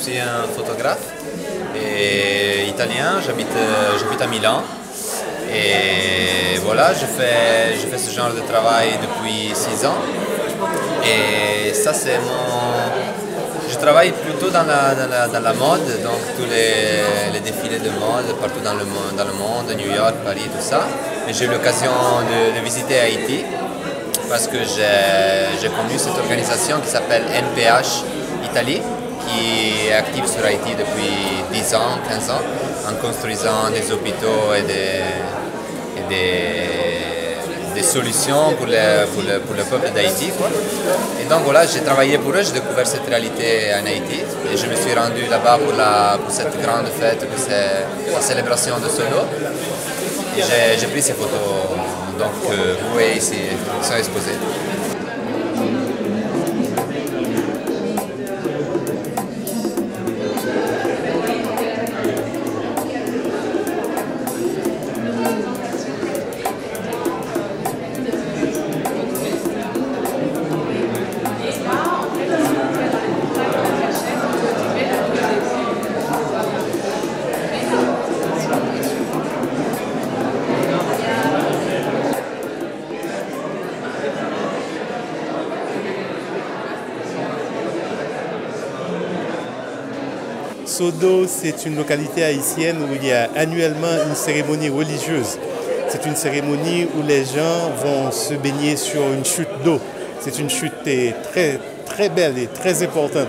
suis un photographe et italien, j'habite à Milan. Et voilà, je fais ce genre de travail depuis 6 ans. Et ça, c'est Je travaille plutôt dans la mode, donc tous les défilés de mode partout dans le monde, New York, Paris, tout ça. Et j'ai eu l'occasion de visiter Haïti parce que j'ai connu cette organisation qui s'appelle NPH Italie, qui est active sur Haïti depuis 10 ans, 15 ans, en construisant des hôpitaux et des solutions pour le peuple d'Haïti. Et donc voilà, j'ai travaillé pour eux, j'ai découvert cette réalité en Haïti et je me suis rendu là-bas pour cette grande fête, pour la célébration de Solo. Et j'ai pris ces photos, donc vous voyez ici, qui sont exposées. Sodo, c'est une localité haïtienne où il y a annuellement une cérémonie religieuse. C'est une cérémonie où les gens vont se baigner sur une chute d'eau. C'est une chute très, très belle et très importante.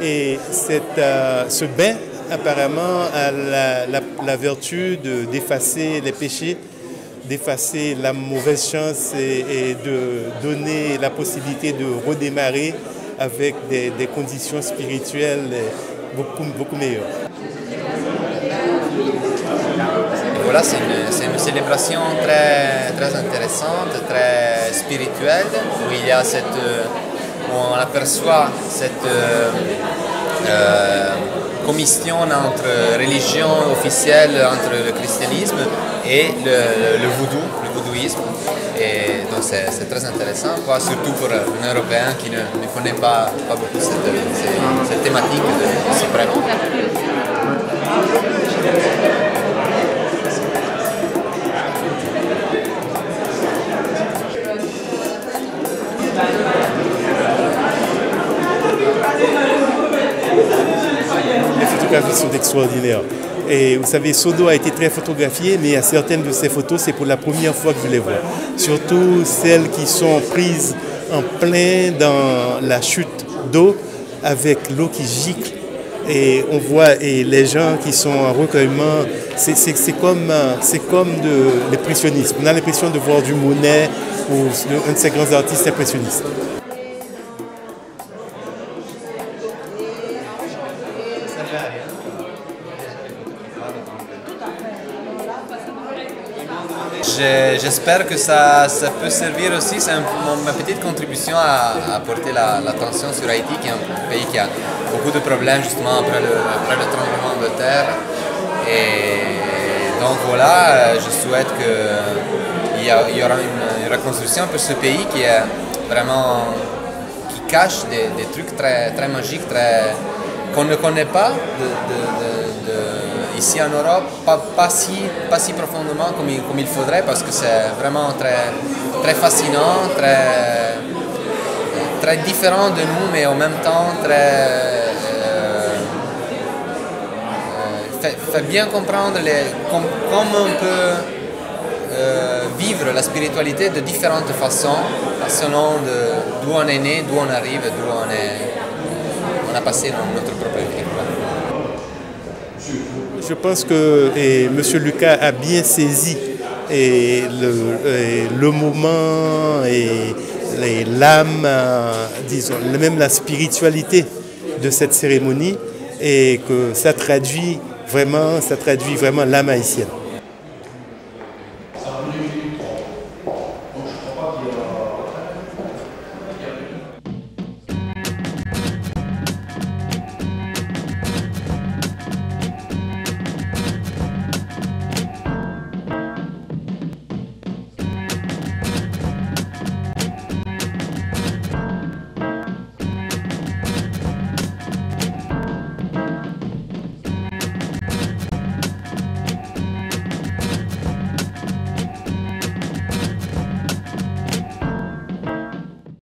Et ce bain, apparemment, a la vertu d'effacer les péchés, d'effacer la mauvaise chance et de donner la possibilité de redémarrer avec des conditions spirituelles beaucoup meilleures. Voilà, c'est une célébration très, très intéressante, très spirituelle, où il y a où on aperçoit cette commission entre religion officielle, entre le christianisme et le vaudouisme. Et donc c'est très intéressant, surtout pour un Européen qui ne connaît pas beaucoup cette thématique de ces prêts. Les photographies sont extraordinaires. Et vous savez, Sodo a été très photographié, mais à certaines de ces photos, c'est pour la première fois que je les vois. Surtout celles qui sont prises en plein dans la chute d'eau, avec l'eau qui gicle. Et on voit les gens qui sont en recueillement. C'est comme de l'impressionnisme. On a l'impression de voir du Monet ou un de ces grands artistes impressionnistes. J'espère que ça peut servir aussi, c'est ma petite contribution à apporter l'attention sur Haïti, qui est un pays qui a beaucoup de problèmes justement après le tremblement de terre. Et donc voilà, je souhaite qu'il y aura une reconstruction pour ce pays qui est vraiment, qui cache des trucs très, très magiques, qu'on ne connaît pas ici en Europe, pas si profondément comme il faudrait, parce que c'est vraiment très, très fascinant, très différent de nous, mais en même temps fait bien comprendre comment on peut vivre la spiritualité de différentes façons, selon d'où on est né, d'où on arrive, d'où on a passé dans notre propre vie. Je pense que M. Lucas a bien saisi le moment et l'âme, disons, même la spiritualité de cette cérémonie, et que ça traduit vraiment l'âme haïtienne.